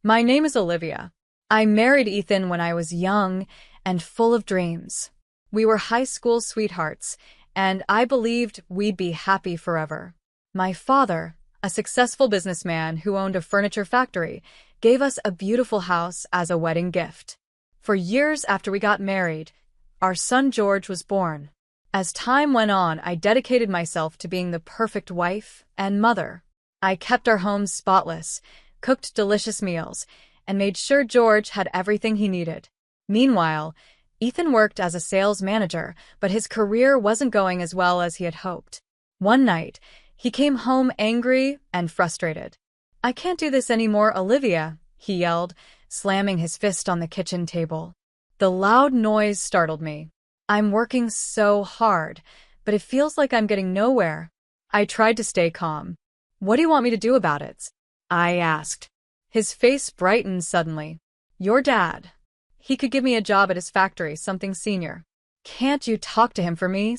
My name is Olivia. I married Ethan when I was young and full of dreams. We were high school sweethearts, and I believed we'd be happy forever. My father, a successful businessman who owned a furniture factory, gave us a beautiful house as a wedding gift. For years after we got married, our son George was born. As time went on, I dedicated myself to being the perfect wife and mother. I kept our home spotless, cooked delicious meals, and made sure George had everything he needed. Meanwhile, Ethan worked as a sales manager, but his career wasn't going as well as he had hoped. One night, he came home angry and frustrated. "I can't do this anymore, Olivia," he yelled, slamming his fist on the kitchen table. The loud noise startled me. I'm working so hard, but it feels like I'm getting nowhere. I tried to stay calm. "What do you want me to do about it?" I asked. His face brightened suddenly. "Your dad. He could give me a job at his factory, something senior. Can't you talk to him for me?"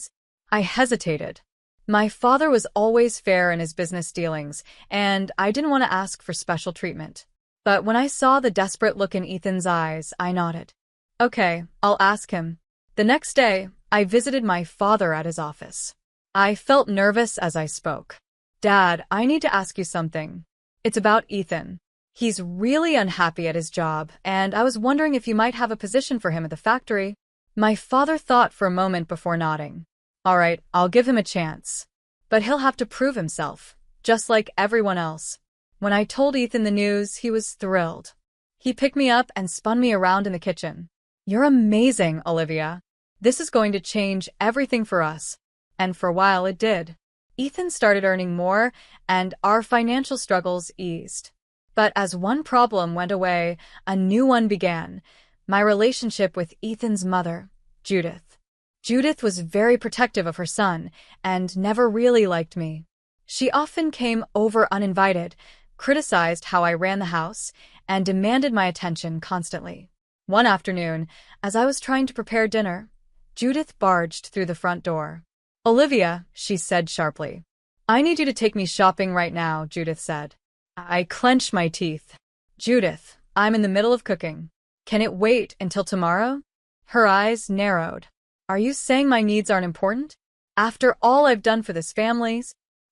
I hesitated. My father was always fair in his business dealings, and I didn't want to ask for special treatment. But when I saw the desperate look in Ethan's eyes, I nodded. "Okay, I'll ask him." The next day, I visited my father at his office. I felt nervous as I spoke. "Dad, I need to ask you something. It's about Ethan. He's really unhappy at his job, and I was wondering if you might have a position for him at the factory." My father thought for a moment before nodding. "All right, I'll give him a chance. But he'll have to prove himself, just like everyone else." When I told Ethan the news, he was thrilled. He picked me up and spun me around in the kitchen. "You're amazing, Olivia. This is going to change everything for us." And for a while it did. Ethan started earning more, and our financial struggles eased. But as one problem went away, a new one began. My relationship with Ethan's mother, Judith. Judith was very protective of her son and never really liked me. She often came over uninvited, criticized how I ran the house, and demanded my attention constantly. One afternoon, as I was trying to prepare dinner, Judith barged through the front door. "Olivia," she said sharply. "I need you to take me shopping right now," Judith said. I clenched my teeth. "Judith, I'm in the middle of cooking. Can it wait until tomorrow?" Her eyes narrowed. "Are you saying my needs aren't important? After all I've done for this family?"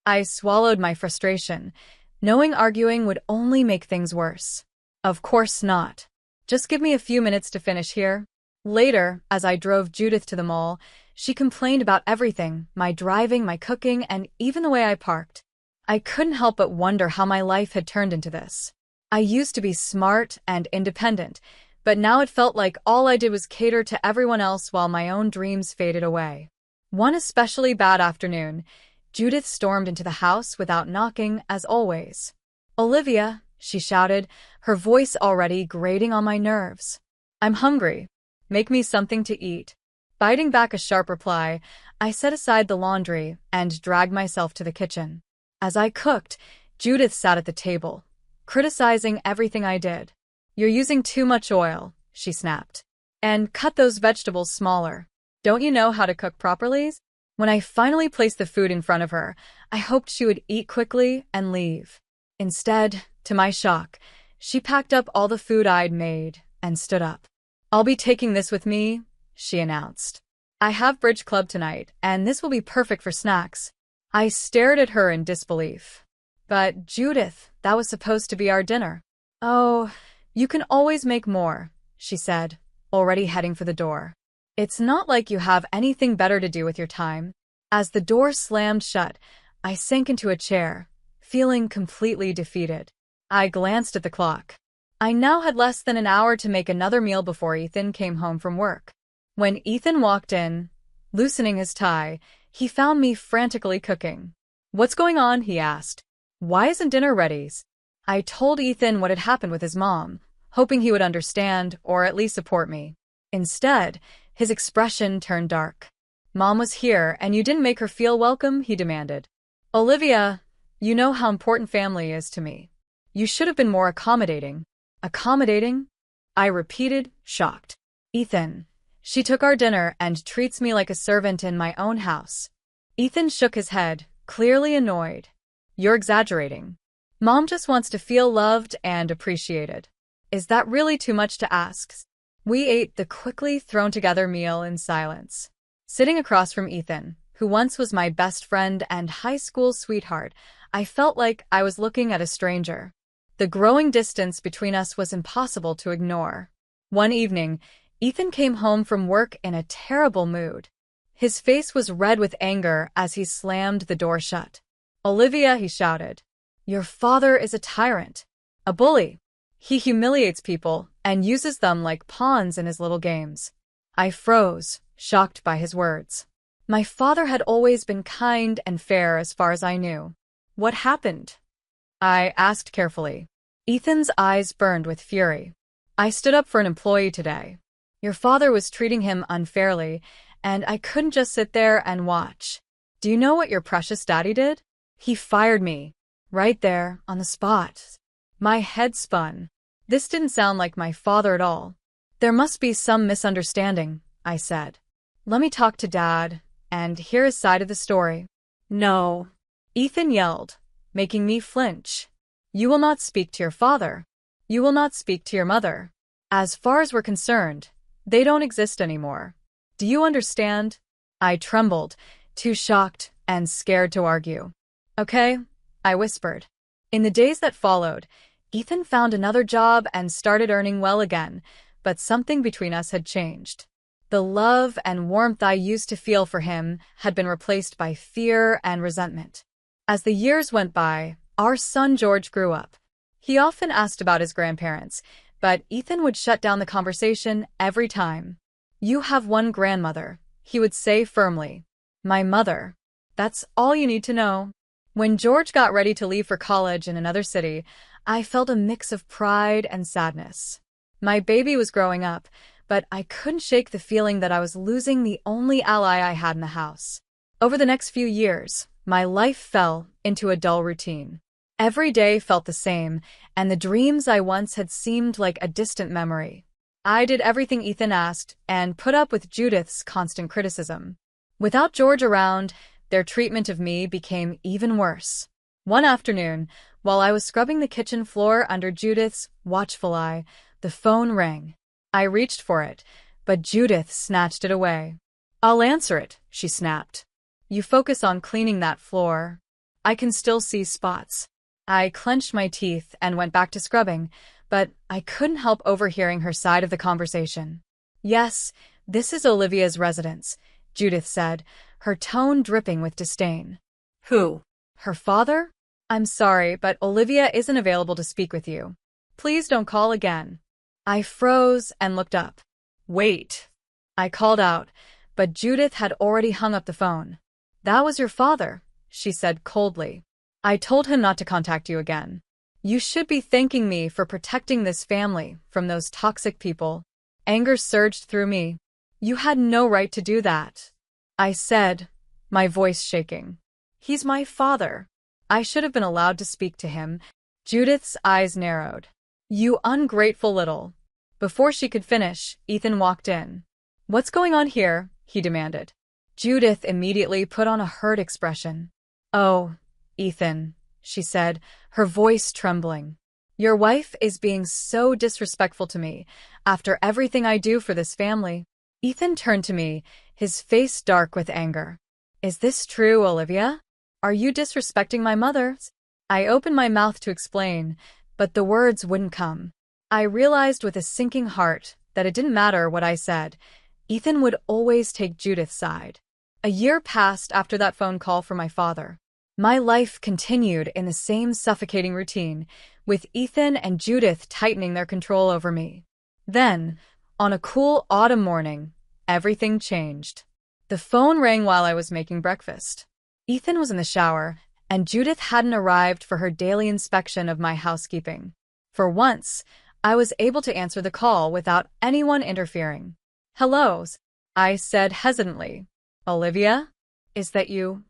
I swallowed my frustration, knowing arguing would only make things worse. "Of course not. Just give me a few minutes to finish here." Later, as I drove Judith to the mall, she complained about everything, my driving, my cooking, and even the way I parked. I couldn't help but wonder how my life had turned into this. I used to be smart and independent, but now it felt like all I did was cater to everyone else while my own dreams faded away. One especially bad afternoon, Judith stormed into the house without knocking, as always. "Olivia," she shouted, her voice already grating on my nerves. "I'm hungry. Make me something to eat." Biting back a sharp reply, I set aside the laundry and dragged myself to the kitchen. As I cooked, Judith sat at the table, criticizing everything I did. "You're using too much oil," she snapped. "And cut those vegetables smaller. Don't you know how to cook properly?" When I finally placed the food in front of her, I hoped she would eat quickly and leave. Instead, to my shock, she packed up all the food I'd made and stood up. "I'll be taking this with me," she announced. "I have bridge club tonight, and this will be perfect for snacks." I stared at her in disbelief. "But Judith, that was supposed to be our dinner." "Oh, you can always make more," she said, already heading for the door. "It's not like you have anything better to do with your time." As the door slammed shut, I sank into a chair, feeling completely defeated. I glanced at the clock. I now had less than an hour to make another meal before Ethan came home from work. When Ethan walked in, loosening his tie, he found me frantically cooking. "What's going on?" he asked. "Why isn't dinner ready?" I told Ethan what had happened with his mom, hoping he would understand or at least support me. Instead, his expression turned dark. "Mom was here, and you didn't make her feel welcome?" he demanded. "Olivia, you know how important family is to me. You should have been more accommodating." "Accommodating?" I repeated, shocked. "Ethan, she took our dinner and treats me like a servant in my own house." Ethan shook his head, clearly annoyed. "You're exaggerating. Mom just wants to feel loved and appreciated." Is that really too much to ask? We ate the quickly thrown-together meal in silence. Sitting across from Ethan, who once was my best friend and high school sweetheart, I felt like I was looking at a stranger. The growing distance between us was impossible to ignore. One evening, Ethan came home from work in a terrible mood. His face was red with anger as he slammed the door shut. "Olivia," he shouted, "your father is a tyrant, a bully. He humiliates people and uses them like pawns in his little games." I froze, shocked by his words. My father had always been kind and fair as far as I knew. "What happened?" I asked carefully. Ethan's eyes burned with fury. "I stood up for an employee today. Your father was treating him unfairly, and I couldn't just sit there and watch. Do you know what your precious daddy did? He fired me. Right there, on the spot." My head spun. This didn't sound like my father at all. "There must be some misunderstanding," I said. "Let me talk to Dad and hear his side of the story." "No," Ethan yelled, making me flinch. "You will not speak to your father. You will not speak to your mother. As far as we're concerned, they don't exist anymore. Do you understand?" I trembled, too shocked and scared to argue. "Okay," I whispered. In the days that followed, Ethan found another job and started earning well again, but something between us had changed. The love and warmth I used to feel for him had been replaced by fear and resentment. As the years went by, our son George grew up. He often asked about his grandparents, but Ethan would shut down the conversation every time. "You have one grandmother," he would say firmly. "My mother. That's all you need to know." When George got ready to leave for college in another city, I felt a mix of pride and sadness. My baby was growing up, but I couldn't shake the feeling that I was losing the only ally I had in the house. Over the next few years, my life fell into a dull routine. Every day felt the same, and the dreams I once had seemed like a distant memory. I did everything Ethan asked and put up with Judith's constant criticism. Without George around, their treatment of me became even worse. One afternoon, while I was scrubbing the kitchen floor under Judith's watchful eye, the phone rang. I reached for it, but Judith snatched it away. "I'll answer it," she snapped. "You focus on cleaning that floor. I can still see spots." I clenched my teeth and went back to scrubbing, but I couldn't help overhearing her side of the conversation. "Yes, this is Olivia's residence," Judith said, her tone dripping with disdain. "Who? Her father? I'm sorry, but Olivia isn't available to speak with you. Please don't call again." I froze and looked up. "Wait," I called out, but Judith had already hung up the phone. "That was your father," she said coldly. "I told him not to contact you again. You should be thanking me for protecting this family from those toxic people." Anger surged through me. "You had no right to do that," I said, my voice shaking. "He's my father. I should have been allowed to speak to him." Judith's eyes narrowed. "You ungrateful little." Before she could finish, Ethan walked in. "What's going on here?" he demanded. Judith immediately put on a hurt expression. "Oh, Ethan," she said, her voice trembling. "Your wife is being so disrespectful to me after everything I do for this family." Ethan turned to me, his face dark with anger. "Is this true, Olivia? Are you disrespecting my mother?" I opened my mouth to explain, but the words wouldn't come. I realized with a sinking heart that it didn't matter what I said. Ethan would always take Judith's side. A year passed after that phone call from my father. My life continued in the same suffocating routine, with Ethan and Judith tightening their control over me. Then, on a cool autumn morning, everything changed. The phone rang while I was making breakfast. Ethan was in the shower, and Judith hadn't arrived for her daily inspection of my housekeeping. For once, I was able to answer the call without anyone interfering. "Hello," I said hesitantly. "Olivia? Is that you?"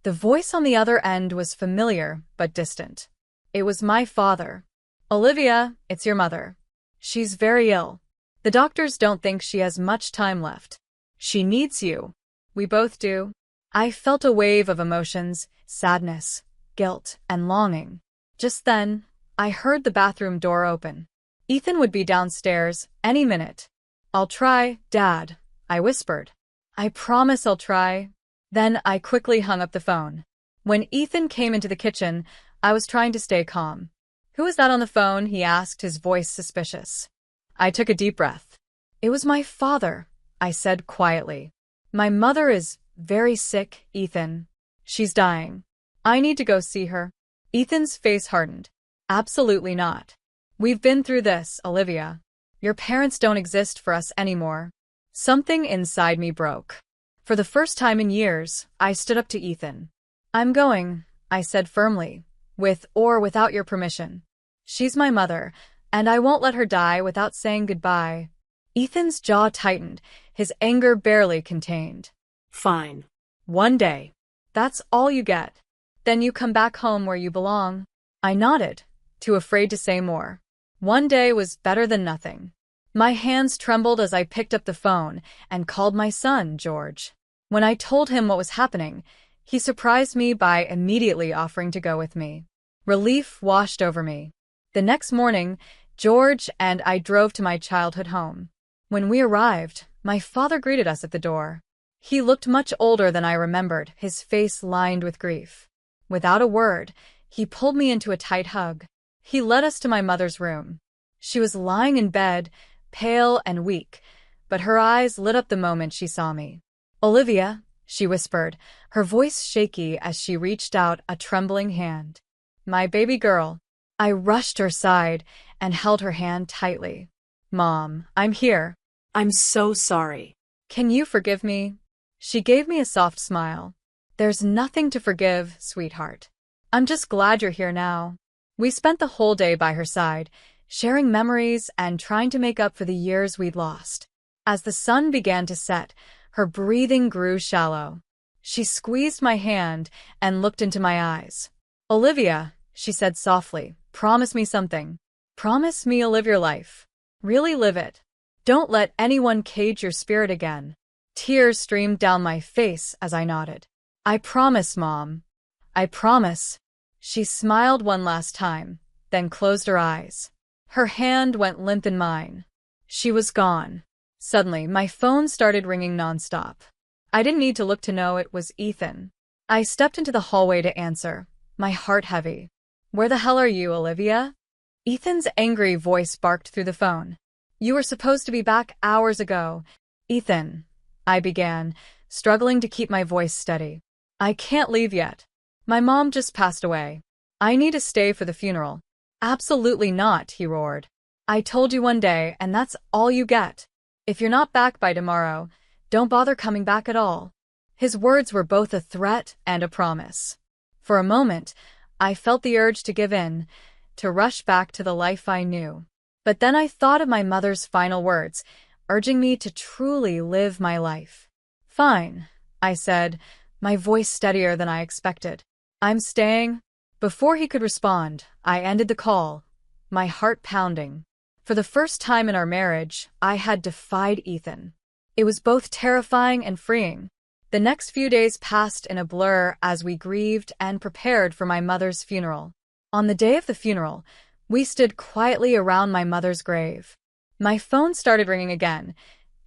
The voice on the other end was familiar but distant. It was my father. "Olivia, it's your mother. She's very ill. The doctors don't think she has much time left. She needs you." "We both do." I felt a wave of emotions, sadness, guilt, and longing. Just then, I heard the bathroom door open. Ethan would be downstairs any minute. "I'll try, Dad," I whispered. "I promise I'll try." Then I quickly hung up the phone. When Ethan came into the kitchen, I was trying to stay calm. "Who is that on the phone?" he asked, his voice suspicious. I took a deep breath. "It was my father," I said quietly. "My mother is very sick, Ethan. She's dying. I need to go see her." Ethan's face hardened. "Absolutely not. We've been through this, Olivia. Your parents don't exist for us anymore." Something inside me broke. For the first time in years, I stood up to Ethan. "I'm going," I said firmly, "with or without your permission. She's my mother, and I won't let her die without saying goodbye." Ethan's jaw tightened, his anger barely contained. Fine. "One day. That's all you get. Then you come back home where you belong." I nodded, too afraid to say more. One day was better than nothing. My hands trembled as I picked up the phone and called my son, George. When I told him what was happening, he surprised me by immediately offering to go with me. Relief washed over me. The next morning, George and I drove to my childhood home. When we arrived, my father greeted us at the door. He looked much older than I remembered, his face lined with grief. Without a word, he pulled me into a tight hug. He led us to my mother's room. She was lying in bed, pale and weak, but her eyes lit up the moment she saw me. "Olivia," she whispered, her voice shaky as she reached out a trembling hand. "My baby girl." I rushed to her side and held her hand tightly. "Mom, I'm here." I'm so sorry. "Can you forgive me?" She gave me a soft smile. "There's nothing to forgive, sweetheart. I'm just glad you're here now." We spent the whole day by her side, sharing memories and trying to make up for the years we'd lost. As the sun began to set, her breathing grew shallow. She squeezed my hand and looked into my eyes. "Olivia," she said softly, "promise me something. Promise me you'll live your life. Really live it. Don't let anyone cage your spirit again." Tears streamed down my face as I nodded. "I promise, Mom. I promise." She smiled one last time, then closed her eyes. Her hand went limp in mine. She was gone. Suddenly, my phone started ringing nonstop. I didn't need to look to know it was Ethan. I stepped into the hallway to answer, my heart heavy. "Where the hell are you, Olivia?" Ethan's angry voice barked through the phone. "You were supposed to be back hours ago." "Ethan," I began, struggling to keep my voice steady. "I can't leave yet. My mom just passed away. I need to stay for the funeral." "Absolutely not," he roared. "I told you one day, and that's all you get. If you're not back by tomorrow, don't bother coming back at all." His words were both a threat and a promise. For a moment, I felt the urge to give in, to rush back to the life I knew. But then I thought of my mother's final words, urging me to truly live my life. "Fine," I said, my voice steadier than I expected. "I'm staying." Before he could respond, I ended the call, my heart pounding. For the first time in our marriage, I had defied Ethan. It was both terrifying and freeing. The next few days passed in a blur as we grieved and prepared for my mother's funeral. On the day of the funeral, we stood quietly around my mother's grave. My phone started ringing again.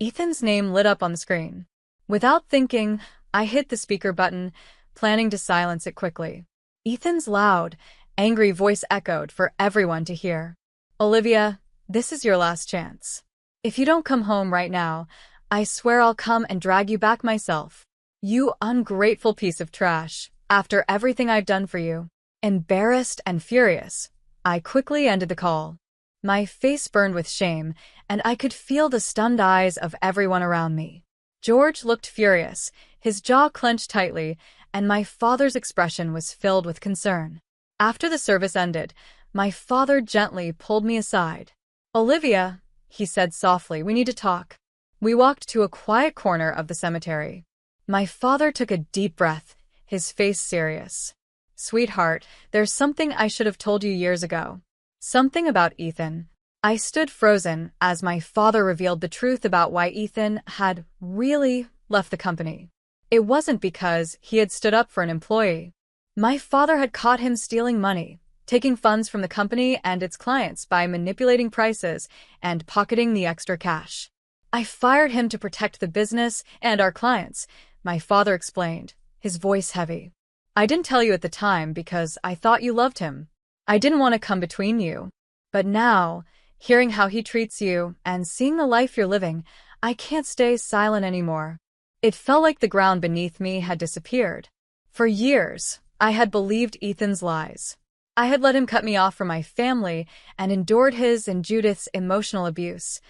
Ethan's name lit up on the screen. Without thinking, I hit the speaker button, planning to silence it quickly. Ethan's loud, angry voice echoed for everyone to hear. "Olivia, this is your last chance. If you don't come home right now, I swear I'll come and drag you back myself. You ungrateful piece of trash, after everything I've done for you." Embarrassed and furious, I quickly ended the call. My face burned with shame, and I could feel the stunned eyes of everyone around me. George looked furious, his jaw clenched tightly, and my father's expression was filled with concern. After the service ended, my father gently pulled me aside. "Olivia," he said softly, "we need to talk." We walked to a quiet corner of the cemetery. My father took a deep breath, his face serious. "Sweetheart, there's something I should have told you years ago. Something about Ethan." I stood frozen as my father revealed the truth about why Ethan had really left the company. It wasn't because he had stood up for an employee. My father had caught him stealing money, taking funds from the company and its clients by manipulating prices and pocketing the extra cash. I fired him to protect the business and our clients, my father explained, his voice heavy. I didn't tell you at the time because I thought you loved him. I didn't want to come between you. But now, hearing how he treats you and seeing the life you're living, I can't stay silent anymore. It felt like the ground beneath me had disappeared. For years, I had believed Ethan's lies. I had let him cut me off from my family and endured his and Judith's emotional abuse,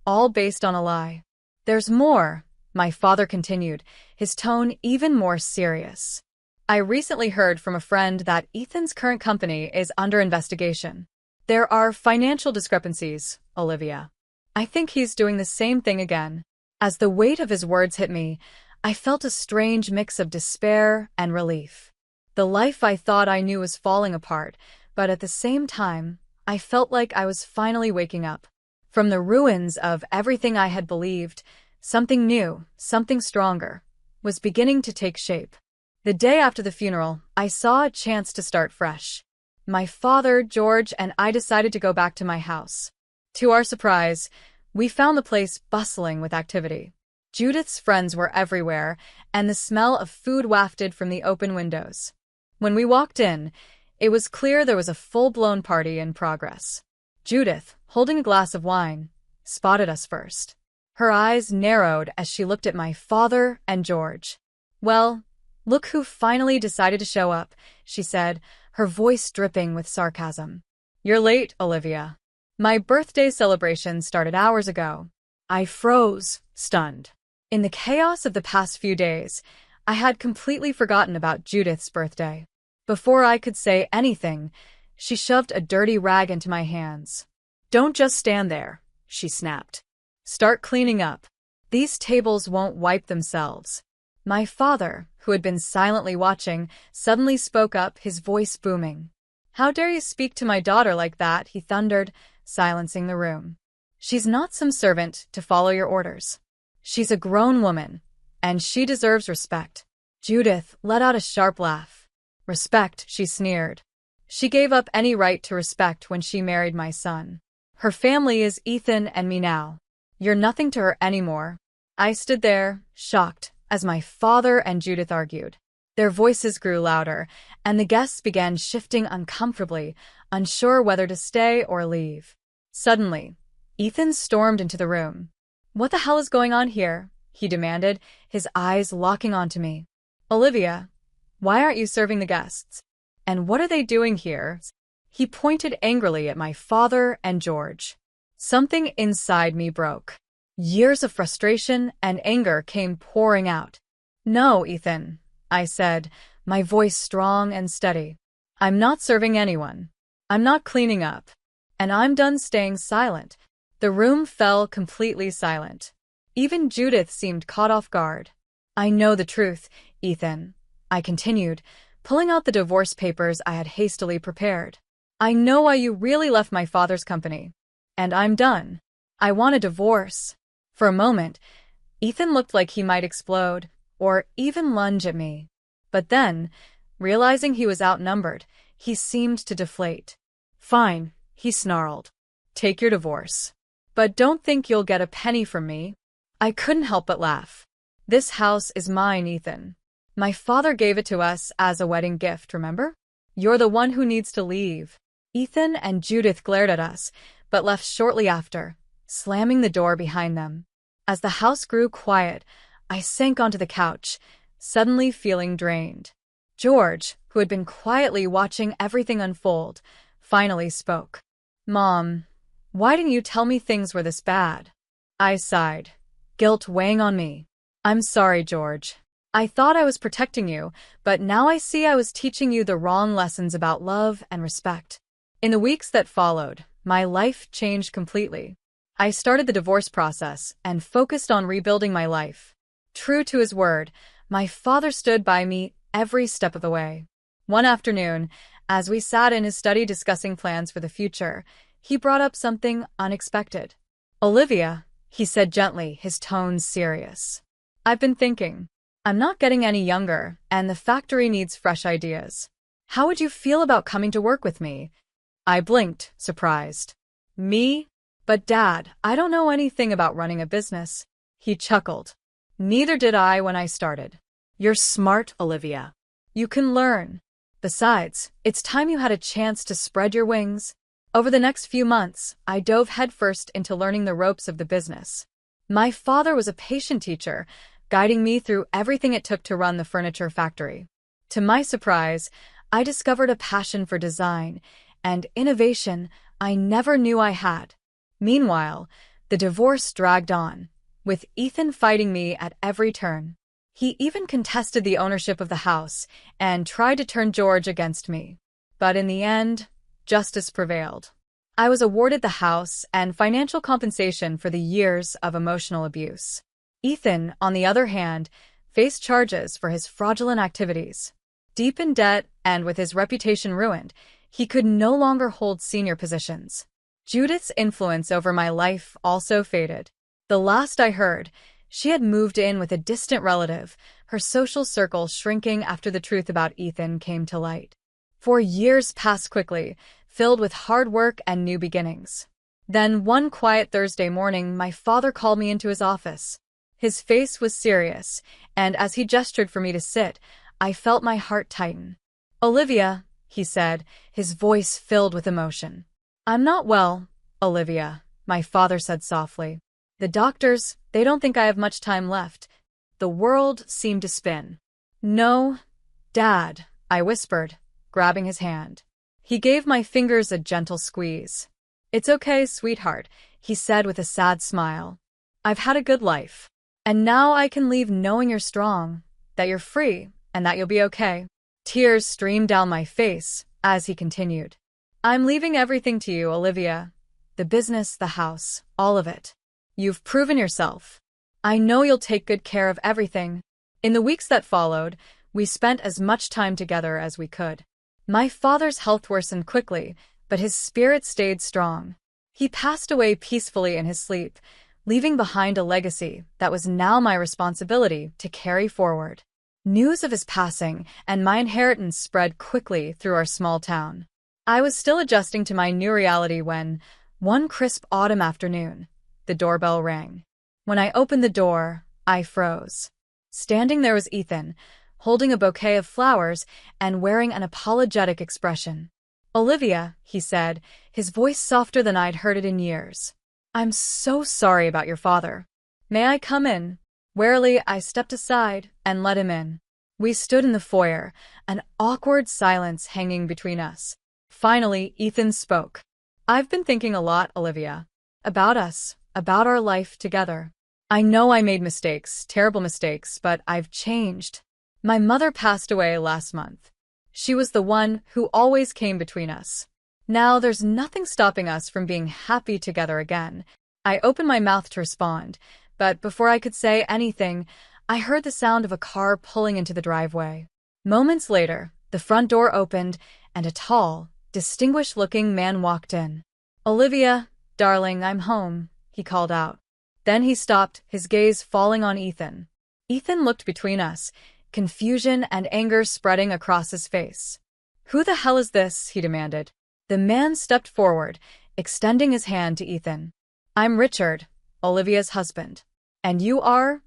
all based on a lie. There's more, my father continued, his tone even more serious. I recently heard from a friend that Ethan's current company is under investigation. There are financial discrepancies, Olivia. I think he's doing the same thing again. As the weight of his words hit me, I felt a strange mix of despair and relief. The life I thought I knew was falling apart, but at the same time, I felt like I was finally waking up. From the ruins of everything I had believed, something new, something stronger, was beginning to take shape. The day after the funeral, I saw a chance to start fresh. My father, George, and I decided to go back to my house. To our surprise, we found the place bustling with activity. Judith's friends were everywhere, and the smell of food wafted from the open windows. When we walked in, it was clear there was a full-blown party in progress. Judith, holding a glass of wine, spotted us first. Her eyes narrowed as she looked at my father and George. "Well, look who finally decided to show up," she said, her voice dripping with sarcasm. "You're late, Olivia. My birthday celebration started hours ago." I froze, stunned. In the chaos of the past few days, I had completely forgotten about Judith's birthday. Before I could say anything, she shoved a dirty rag into my hands. "Don't just stand there," she snapped. "Start cleaning up. These tables won't wipe themselves." My father, who had been silently watching, suddenly spoke up, his voice booming. "How dare you speak to my daughter like that?" he thundered, silencing the room. "She's not some servant to follow your orders. She's a grown woman, and she deserves respect." Judith let out a sharp laugh. "Respect," she sneered. "She gave up any right to respect when she married my son. Her family is Ethan and me now. You're nothing to her anymore." I stood there, shocked, as my father and Judith argued. Their voices grew louder, and the guests began shifting uncomfortably, unsure whether to stay or leave. Suddenly, Ethan stormed into the room. "What the hell is going on here?" he demanded, his eyes locking onto me. "Olivia, why aren't you serving the guests? And what are they doing here?" He pointed angrily at my father and George. Something inside me broke. Years of frustration and anger came pouring out. "No, Ethan," I said, my voice strong and steady. "I'm not serving anyone. I'm not cleaning up. And I'm done staying silent." The room fell completely silent. Even Judith seemed caught off guard. "I know the truth, Ethan," I continued, pulling out the divorce papers I had hastily prepared. "I know why you really left my father's company. And I'm done. I want a divorce." For a moment, Ethan looked like he might explode, or even lunge at me. But then, realizing he was outnumbered, he seemed to deflate. "Fine," he snarled. "Take your divorce. But don't think you'll get a penny from me." I couldn't help but laugh. "This house is mine, Ethan. My father gave it to us as a wedding gift, remember? You're the one who needs to leave." Ethan and Judith glared at us, but left shortly after, slamming the door behind them. As the house grew quiet, I sank onto the couch, suddenly feeling drained. George, who had been quietly watching everything unfold, finally spoke. "Mom, why didn't you tell me things were this bad?" I sighed, guilt weighing on me. "I'm sorry, George. I thought I was protecting you, but now I see I was teaching you the wrong lessons about love and respect." In the weeks that followed, my life changed completely. I started the divorce process and focused on rebuilding my life. True to his word, my father stood by me every step of the way. One afternoon, as we sat in his study discussing plans for the future, he brought up something unexpected. "Olivia," he said gently, his tone serious. "I've been thinking. I'm not getting any younger, and the factory needs fresh ideas. How would you feel about coming to work with me? I blinked, surprised. Me? But Dad, I don't know anything about running a business. He chuckled. Neither did I when I started. You're smart, Olivia. You can learn. Besides, it's time you had a chance to spread your wings. Over the next few months, I dove headfirst into learning the ropes of the business. My father was a patient teacher, guiding me through everything it took to run the furniture factory. To my surprise, I discovered a passion for design and innovation I never knew I had. Meanwhile, the divorce dragged on, with Ethan fighting me at every turn. He even contested the ownership of the house and tried to turn George against me. But in the end, justice prevailed. I was awarded the house and financial compensation for the years of emotional abuse. Ethan, on the other hand, faced charges for his fraudulent activities. Deep in debt and with his reputation ruined, he could no longer hold senior positions. Judith's influence over my life also faded. The last I heard, she had moved in with a distant relative, her social circle shrinking after the truth about Ethan came to light. 4 years passed quickly, filled with hard work and new beginnings. Then one quiet Thursday morning, my father called me into his office. His face was serious, and as he gestured for me to sit, I felt my heart tighten. Olivia, he said, his voice filled with emotion. I'm not well, Olivia, my father said softly. The doctors, they don't think I have much time left. The world seemed to spin. No, Dad, I whispered, grabbing his hand. He gave my fingers a gentle squeeze. It's okay, sweetheart, he said with a sad smile. I've had a good life. And now I can leave knowing you're strong, that you're free, and that you'll be okay. Tears streamed down my face as he continued. I'm leaving everything to you, Olivia. The business, the house, all of it. You've proven yourself. I know you'll take good care of everything. In the weeks that followed, we spent as much time together as we could. My father's health worsened quickly, but his spirit stayed strong. He passed away peacefully in his sleep, leaving behind a legacy that was now my responsibility to carry forward. News of his passing and my inheritance spread quickly through our small town. I was still adjusting to my new reality when, one crisp autumn afternoon, the doorbell rang. When I opened the door, I froze. Standing there was Ethan, holding a bouquet of flowers and wearing an apologetic expression. Olivia, he said, his voice softer than I'd heard it in years. I'm so sorry about your father. May I come in? Warily, I stepped aside and let him in. We stood in the foyer, an awkward silence hanging between us. Finally, Ethan spoke. I've been thinking a lot, Olivia. About us, about our life together. I know I made mistakes, terrible mistakes, but I've changed. My mother passed away last month. She was the one who always came between us. Now there's nothing stopping us from being happy together again. I opened my mouth to respond, but before I could say anything, I heard the sound of a car pulling into the driveway. Moments later, the front door opened, and a tall, distinguished-looking man walked in. Olivia, darling, I'm home, he called out. Then he stopped, his gaze falling on Ethan. Ethan looked between us, confusion and anger spreading across his face. Who the hell is this? He demanded. The man stepped forward, extending his hand to Ethan. I'm Richard, Olivia's husband. And you are?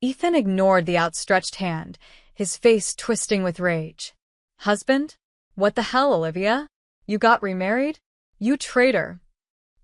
Ethan ignored the outstretched hand, his face twisting with rage. Husband? What the hell, Olivia? You got remarried? You traitor.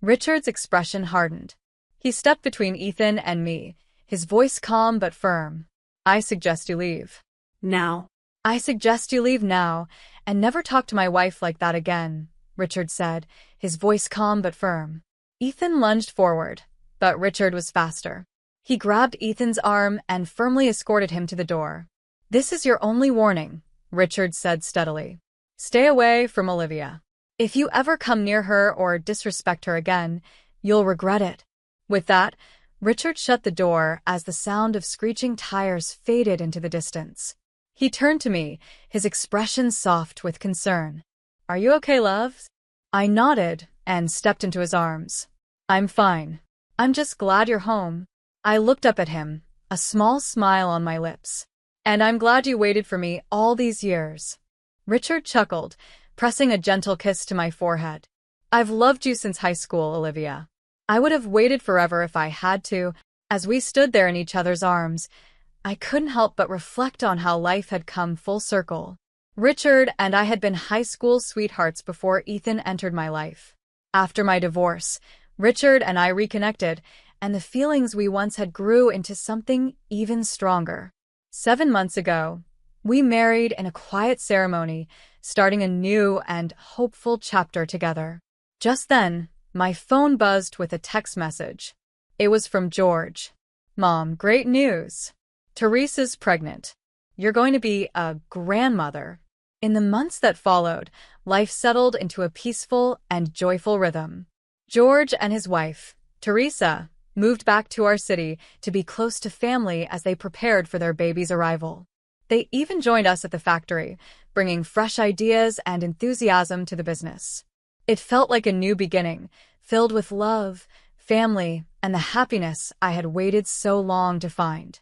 Richard's expression hardened. He stepped between Ethan and me, his voice calm but firm. I suggest you leave. Now. I suggest you leave now, and never talk to my wife like that again, Richard said, his voice calm but firm. Ethan lunged forward, but Richard was faster. He grabbed Ethan's arm and firmly escorted him to the door. This is your only warning, Richard said steadily. Stay away from Olivia. If you ever come near her or disrespect her again, you'll regret it. With that, Richard shut the door as the sound of screeching tires faded into the distance. He turned to me, his expression soft with concern. Are you okay, love? I nodded and stepped into his arms. I'm fine. I'm just glad you're home. I looked up at him, a small smile on my lips. And I'm glad you waited for me all these years. Richard chuckled, pressing a gentle kiss to my forehead. I've loved you since high school, Olivia. I would have waited forever if I had to. As we stood there in each other's arms, I couldn't help but reflect on how life had come full circle. Richard and I had been high school sweethearts before Ethan entered my life. After my divorce, Richard and I reconnected, and the feelings we once had grew into something even stronger. 7 months ago, we married in a quiet ceremony, starting a new and hopeful chapter together. Just then, my phone buzzed with a text message. It was from George. Mom, great news. Teresa's pregnant. You're going to be a grandmother. In the months that followed, life settled into a peaceful and joyful rhythm. George and his wife, Teresa, moved back to our city to be close to family as they prepared for their baby's arrival. They even joined us at the factory, bringing fresh ideas and enthusiasm to the business. It felt like a new beginning, filled with love, family, and the happiness I had waited so long to find.